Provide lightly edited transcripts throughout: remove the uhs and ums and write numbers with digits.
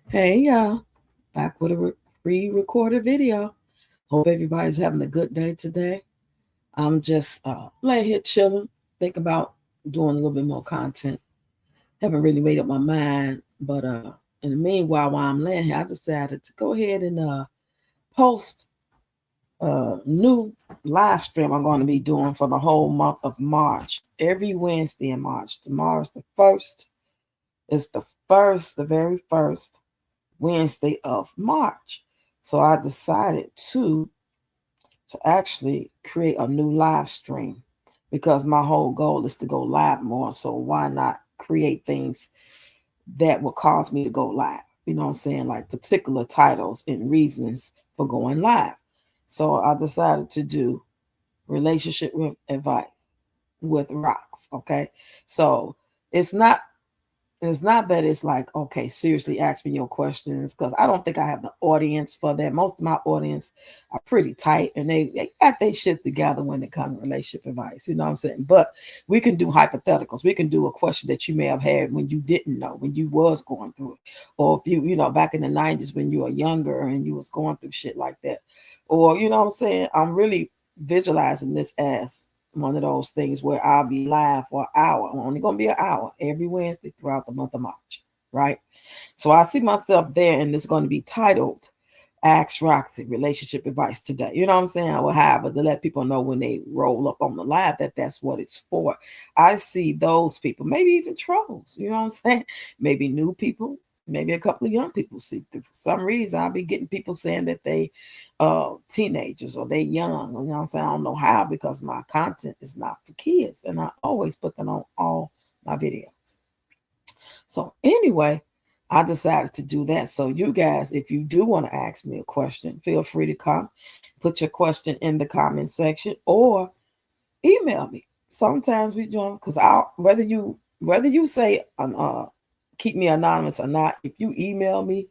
Hey y'all, back with a pre-recorded video. Hope everybody's having a good day today. I'm just laying here chilling, think about doing a little bit more content. Haven't really made up my mind, but in the meanwhile, while I'm laying here, I decided to go ahead and post a new live stream I'm going to be doing for the whole month of March. Every Wednesday in March. Tomorrow's the first. It's the very first Wednesday of March. So I decided to actually create a new live stream because my whole goal is to go live more. So why not create things that will cause me to go live? You know what I'm saying? Like particular titles and reasons for going live. So I decided to do relationship with advice with rocks. Okay. So it's not it's not that it's like, okay, seriously ask me your questions because I don't think I have the audience for that. Most of my audience are pretty tight and they got their shit together when it comes to relationship advice. You know what I'm saying? But we can do hypotheticals. We can do a question that you may have had when you didn't know, when you was going through it. Or if you back in the 90s when you were younger and you was going through shit like that. Or, you know what I'm saying? I'm really visualizing this as one of those things where I'll be live for an hour. I'm only gonna be an hour every Wednesday throughout the month of March, right? So I see myself there, and it's going to be titled "Ask Roxy Relationship Advice Today." You know what I'm saying? I will have it to let people know when they roll up on the live that that's what it's for. I see those people, maybe even trolls. You know what I'm saying? Maybe new people. Maybe a couple of young people see through. For some reason, I'll be getting people saying that they teenagers or they young. You know what I'm saying? I don't know how because my content is not for kids. And I always put that on all my videos. So anyway, I decided to do that. So you guys, if you do want to ask me a question, feel free to come, put your question in the comment section or email me. Sometimes we join because I'll whether you say keep me anonymous or not, if you email me,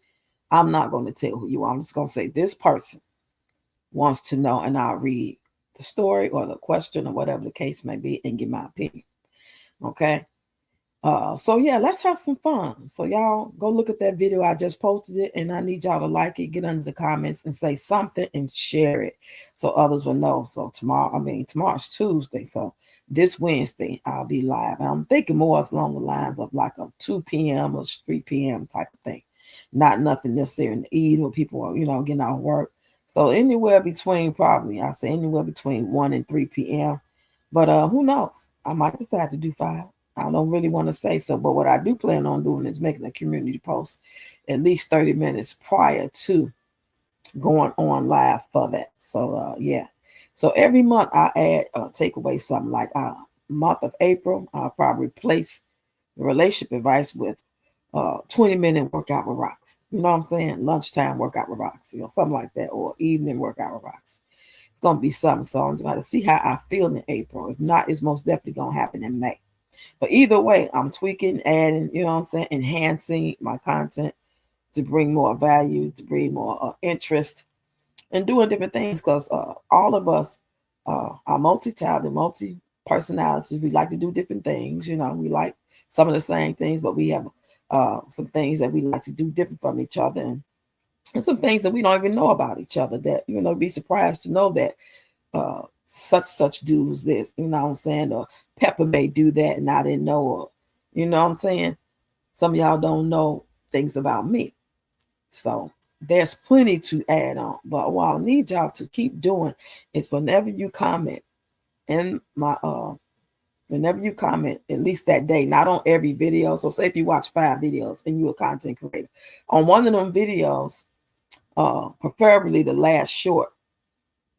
I'm not going to tell who you are. I'm just going to say this person wants to know, and I'll read the story or the question or whatever the case may be and give my opinion. Okay. So yeah, let's have some fun. So y'all go look at that video. I just posted it and I need y'all to like it, get under the comments and say something and share it so others will know. So tomorrow's Tuesday. So this Wednesday I'll be live. And I'm thinking more along the lines of like a 2 p.m. or 3 p.m. type of thing. Not nothing necessarily in the evening when people are, getting out of work. So anywhere between probably I say anywhere between 1 and 3 p.m. But who knows? I might decide to do 5. I don't really want to say so, but what I do plan on doing is making a community post at least 30 minutes prior to going on live for that. So yeah. So every month I add take away something like month of April, I'll probably replace the relationship advice with 20-minute workout with rocks. You know what I'm saying? Lunchtime workout with rocks, something like that, or evening workout with rocks. It's gonna be something. So I'm gonna see how I feel in April. If not, it's most definitely gonna happen in May. But either way, I'm tweaking, adding, you know what I'm saying, enhancing my content to bring more value, to bring more interest, and doing different things because all of us are multi-talented, multi-personalities. We like to do different things. We like some of the same things, but we have some things that we like to do different from each other. And some things that we don't even know about each other that, be surprised to know that such does this, you know what I'm saying? Or Pepper may do that and I didn't know, or you know what I'm saying? Some of y'all don't know things about me. So there's plenty to add on. But what I need y'all to keep doing is whenever you comment, at least that day, not on every video. So say if you watch 5 videos and you're a content creator, on one of them videos, preferably the last short,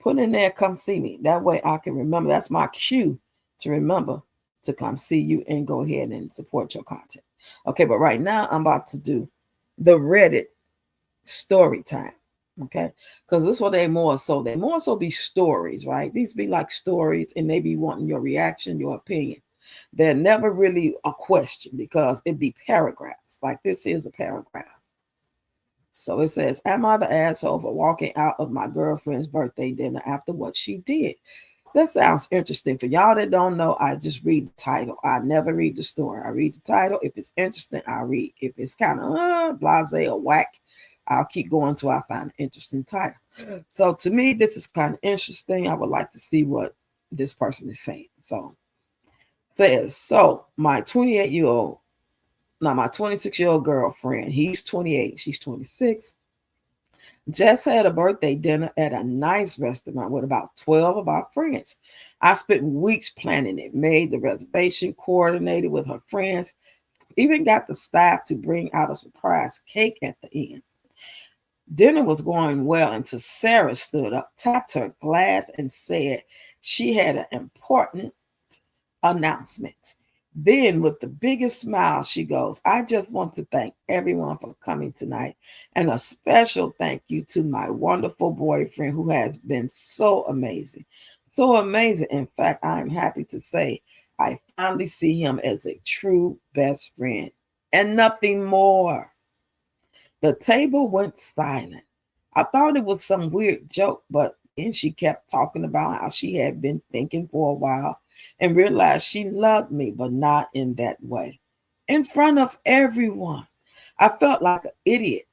put in there, come see me. That way I can remember. That's my cue to remember to come see you and go ahead and support your content. Okay, but right now I'm about to do the Reddit story time. Okay, because this one they more so be stories, right? These be like stories and they be wanting your reaction, your opinion. They're never really a question because it be paragraphs. Like this is a paragraph. So it says, am I the asshole for walking out of my girlfriend's birthday dinner after what she did? That sounds interesting. For y'all that don't know, I just read the title. I never read the story. I read the title. If it's interesting, I'll read. If it's kind of blase or whack, I'll keep going until I find an interesting title. So to me, this is kind of interesting. I would like to see what this person is saying. So says, so my 28-year-old, now my 26-year-old girlfriend, he's 28, she's 26, just had a birthday dinner at a nice restaurant with about 12 of our friends. I spent weeks planning it, made the reservation, coordinated with her friends, even got the staff to bring out a surprise cake at the end. Dinner was going well until Sarah stood up, tapped her glass, and said she had an important announcement. Then, with the biggest smile, she goes, I just want to thank everyone for coming tonight, and a special thank you to my wonderful boyfriend who has been so amazing. So amazing. In fact, I'm happy to say I finally see him as a true best friend and nothing more. The table went silent. I thought it was some weird joke, but then she kept talking about how she had been thinking for a while and realized she loved me, but not in that way. In front of everyone. I felt like an idiot.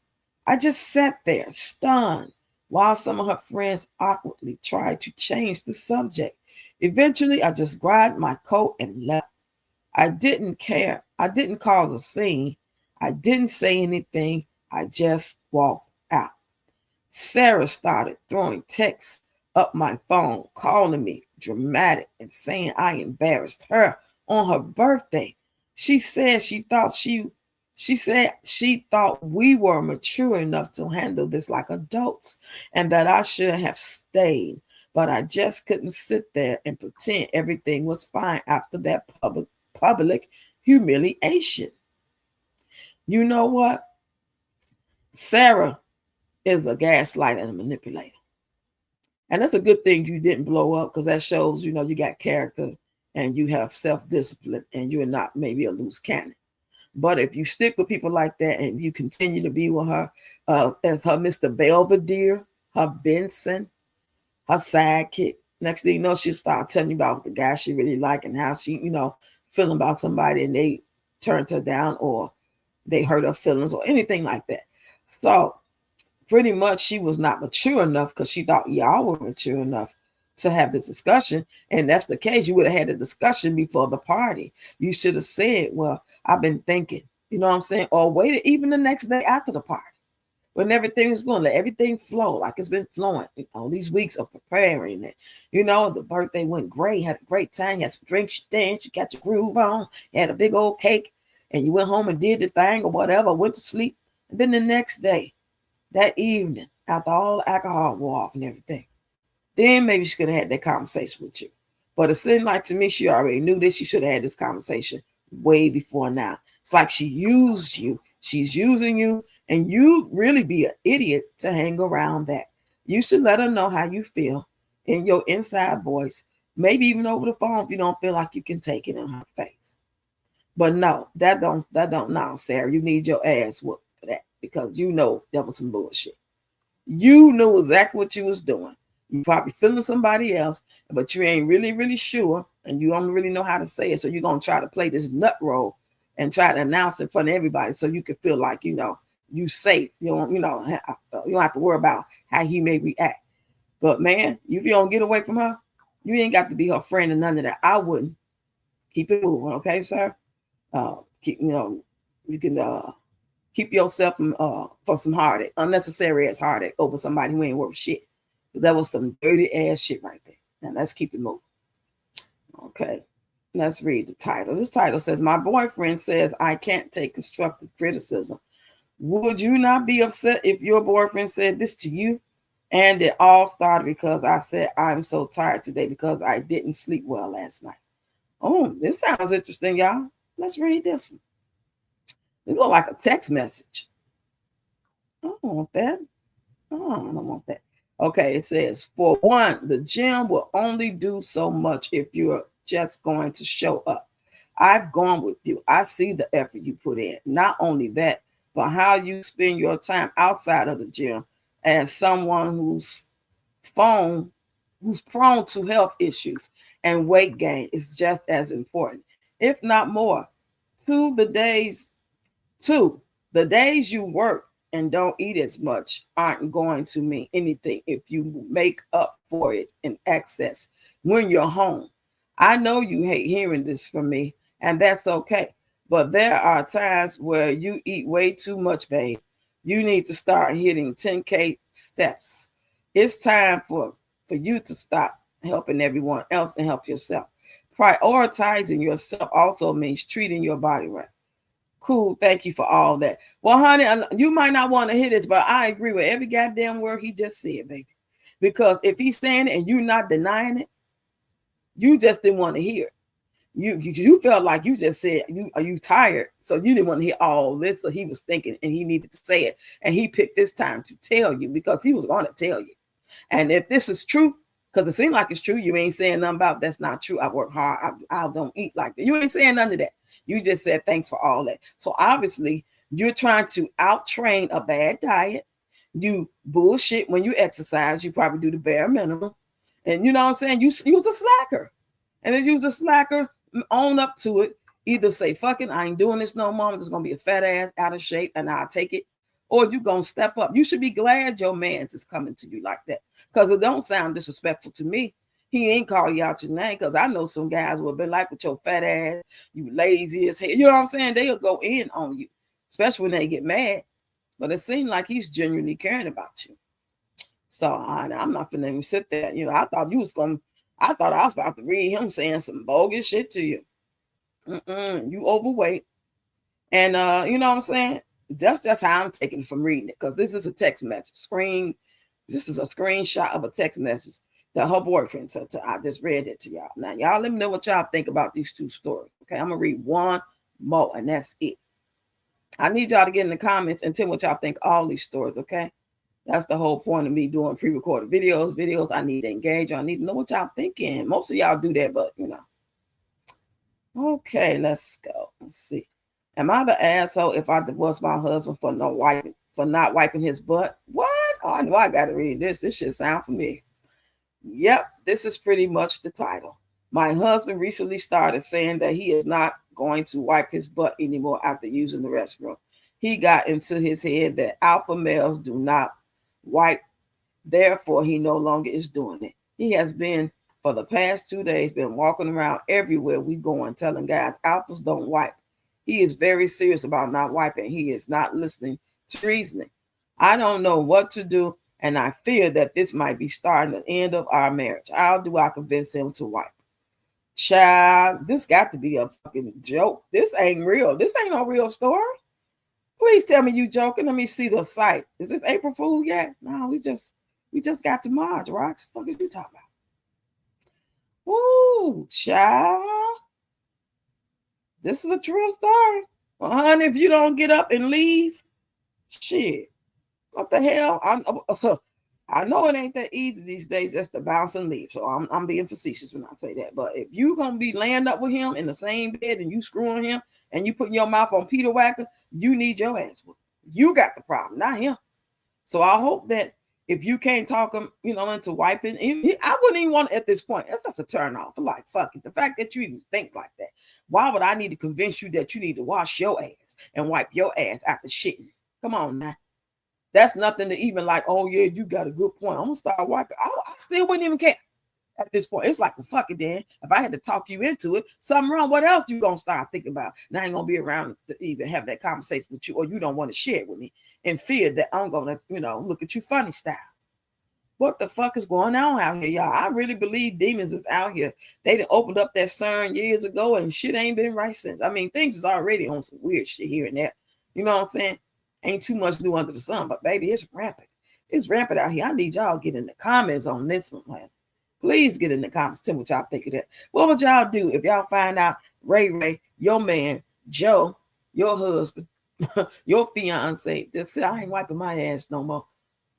I just sat there, stunned, while some of her friends awkwardly tried to change the subject. Eventually, I just grabbed my coat and left. I didn't care. I didn't cause a scene. I didn't say anything. I just walked out. Sarah started throwing texts up my phone, calling me dramatic and saying I embarrassed her on her birthday. She said she thought we were mature enough to handle this like adults and that I should have stayed. But I just couldn't sit there and pretend everything was fine after that public humiliation. You know what? Sarah is a gaslighter and a manipulator. And that's a good thing you didn't blow up because that shows, you got character and you have self-discipline and you're not maybe a loose cannon. But if you stick with people like that and you continue to be with her as her Mr. Belvedere, her Benson, her sidekick, next thing you know, she'll start telling you about the guy she really like and how she, feeling about somebody and they turned her down or they hurt her feelings or anything like that. So pretty much she was not mature enough because she thought y'all were mature enough to have this discussion. And that's the case. You would have had a discussion before the party. You should have said, well, I've been thinking, you know what I'm saying? Or waited even the next day after the party when everything was going, let everything flow like it's been flowing all these weeks of preparing it. The birthday went great, had a great time, you had some drinks, you danced, you got your groove on, you had a big old cake, and you went home and did the thing or whatever, went to sleep. And then the next day, that evening, after all the alcohol wore off and everything, then maybe she could have had that conversation with you. But it seemed like to me she already knew this. She should have had this conversation way before now. It's like she used you. She's using you, and you really be an idiot to hang around that. You should let her know how you feel in your inside voice, maybe even over the phone if you don't feel like you can take it in her face. But no, that don't now, Sarah. You need your ass whooped for that because that was some bullshit. You knew exactly what you was doing. You probably feeling somebody else, but you ain't really, really sure, and you don't really know how to say it. So you're gonna try to play this nut role and try to announce in front of everybody so you can feel like you safe. You don't have to worry about how he may react. But man, if you don't get away from her, you ain't got to be her friend and none of that. I wouldn't. Keep it moving, okay, sir? You can keep yourself for some heartache, unnecessary ass heartache over somebody who ain't worth shit. That was some dirty ass shit right there. Now let's keep it moving. Okay, let's read the title. This title says, my boyfriend says I can't take constructive criticism. Would you not be upset if your boyfriend said this to you? And it all started because I said I'm so tired today because I didn't sleep well last night. Oh, this sounds interesting, y'all. Let's read this one. It looks like a text message. I don't want that. Oh, I don't want that. Okay, it says, for one, the gym will only do so much if you're just going to show up. I've gone with you. I see the effort you put in. Not only that, but how you spend your time outside of the gym as someone whose phone who's prone to health issues and weight gain is just as important, if not more. To the days, the days you work and don't eat as much aren't going to mean anything if you make up for it in excess when you're home. I know you hate hearing this from me, and that's okay. But there are times where you eat way too much, babe. You need to start hitting 10K steps. It's time for you to stop helping everyone else and help yourself. Prioritizing yourself also means treating your body right. Cool. Thank you for all that. Well, honey, you might not want to hear this, but I agree with every goddamn word he just said, baby. Because if he's saying it and you're not denying it, you just didn't want to hear it. You felt like you just said are you tired, so you didn't want to hear all this. So he was thinking and he needed to say it, and he picked this time to tell you because he was going to tell you. And if this is true, because it seems like it's true, you ain't saying nothing about that's not true. I work hard. I don't eat like that. You ain't saying none of that. You just said thanks for all that. So obviously you're trying to out train a bad diet. You bullshit when you exercise. You probably do the bare minimum, and you know what I'm saying. You was a slacker, and if you was a slacker, own up to it. Either say, fucking, I ain't doing this no more. I'm just going to be a fat ass out of shape and I'll take it. Or you going to step up. You should be glad your man's is coming to you like that. Because it don't sound disrespectful to me. He ain't call you out your name because I know some guys will be like with your fat ass, you lazy as hell. You know what I'm saying? They'll go in on you, especially when they get mad. But it seems like he's genuinely caring about you. So I'm not going to even sit there. You know, I thought I was about to read him saying some bogus shit to you. You overweight. And you know what I'm saying? That's just how I'm taking it from reading it. Because this is a text message. This is a screenshot of a text message that her boyfriend sent to. I just read it to y'all. Now, y'all let me know what y'all think about these two stories. Okay, I'm going to read one more, and that's it. I need y'all to get in the comments and tell what y'all think all these stories, okay? That's the whole point of me doing pre-recorded videos. I need to engage. I need to know what y'all thinking. Most of y'all do that, but you know. Okay, let's go. Let's see. Am I the asshole if I divorce my husband for not wiping his butt? What? Oh, I know I got to read this. This should sound familiar. Yep, this is pretty much the title. My husband recently started saying that he is not going to wipe his butt anymore after using the restroom. He got into his head that alpha males do not wipe. Therefore, he no longer is doing it. He has been, for the past 2 days, been walking around everywhere we go and telling guys alphas don't wipe. He is very serious about not wiping. He is not listening to reasoning. I don't know what to do, and I fear that this might be starting the end of our marriage. How do I convince him to wipe? Child, this got to be a fucking joke. This ain't real. This ain't no real story. Please tell me you joking. Let me see the site. Is this April Fool yet? No, we just got to March. Rocks. What the fuck are you talking about? Woo, child. This is a true story. Well, honey, if you don't get up and leave, shit. What the hell? I know it ain't that easy these days just to bounce and leave. So I'm being facetious when I say that. But if you gonna be laying up with him in the same bed and you screwing him and you putting your mouth on Peter Wacker, you need your ass whooped. You got the problem, not him. So I hope that if you can't talk him, into wiping, I wouldn't even want it at this point. That's just a turn off. Like, fuck it. The fact that you even think like that. Why would I need to convince you that you need to wash your ass and wipe your ass after shitting? Come on now. That's nothing to even like, oh yeah, you got a good point. I'm gonna start wiping. I still wouldn't even care at this point. It's like, well, fuck it then. If I had to talk you into it, something wrong, what else you gonna start thinking about? Now I ain't gonna be around to even have that conversation with you, or you don't want to share it with me in fear that I'm gonna, look at you funny style. What the fuck is going on out here, y'all? I really believe demons is out here. They done opened up that CERN years ago and shit ain't been right since. I mean, things is already on some weird shit here and there. You know what I'm saying? Ain't too much new under the sun, but baby, it's rampant. It's rampant out here. I need y'all to get in the comments on this one, man. Please get in the comments. Tell me what y'all think of that. What would y'all do if y'all find out Ray, your man, Joe, your husband, your fiance, just said, I ain't wiping my ass no more.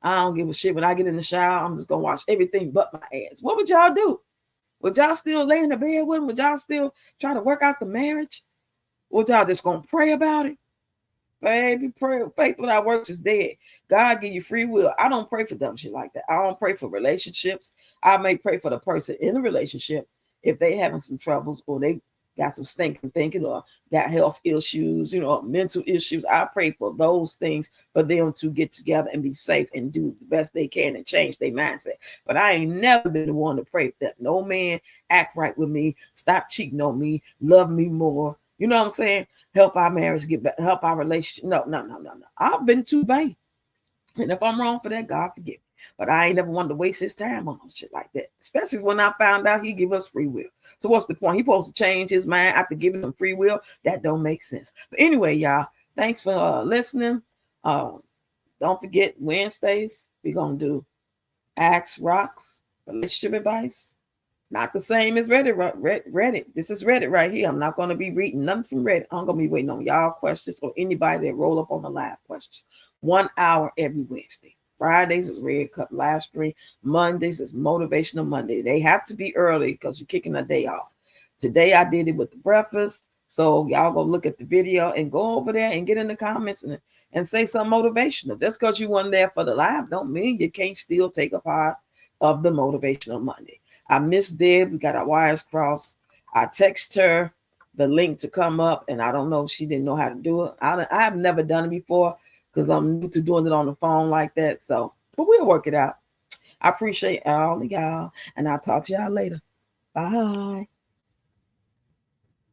I don't give a shit. When I get in the shower, I'm just going to wash everything but my ass. What would y'all do? Would y'all still lay in the bed with him? Would y'all still try to work out the marriage? Would y'all just going to pray about it? Baby, pray, faith without works is dead. God give you free will. I don't pray for dumb shit like that. I don't pray for relationships. I may pray for the person in the relationship if they having some troubles or they got some stinking thinking or got health issues, mental issues. I pray for those things for them to get together and be safe and do the best they can and change their mindset. But I ain't never been the one to pray that no man act right with me, stop cheating on me, love me more. You know what I'm saying? Help our marriage get better, help our relationship. No. I've been too vain. And if I'm wrong for that, God forgive me. But I ain't never wanted to waste his time on shit like that. Especially when I found out he give us free will. So what's the point? He supposed to change his mind after giving him free will? That don't make sense. But anyway, y'all, thanks for listening. Don't forget Wednesdays, we're going to do Ask Rocks, relationship advice. Not the same as Reddit. This is Reddit right here. I'm not going to be reading nothing from Reddit. I'm going to be waiting on y'all questions or anybody that roll up on the live questions. 1 hour every Wednesday. Fridays is Red Cup live stream. Mondays is Motivational Monday. They have to be early because you're kicking a day off. Today I did it with the breakfast. So y'all go look at the video and go over there and get in the comments and say something motivational. Just because you weren't there for the live don't mean you can't still take a part of the Motivational Monday. I miss Deb. We got our wires crossed. I text her the link to come up, and I don't know if she didn't know how to do it. I have never done it before because I'm new to doing it on the phone like that. So, but we'll work it out. I appreciate all of y'all, and I'll talk to y'all later. Bye.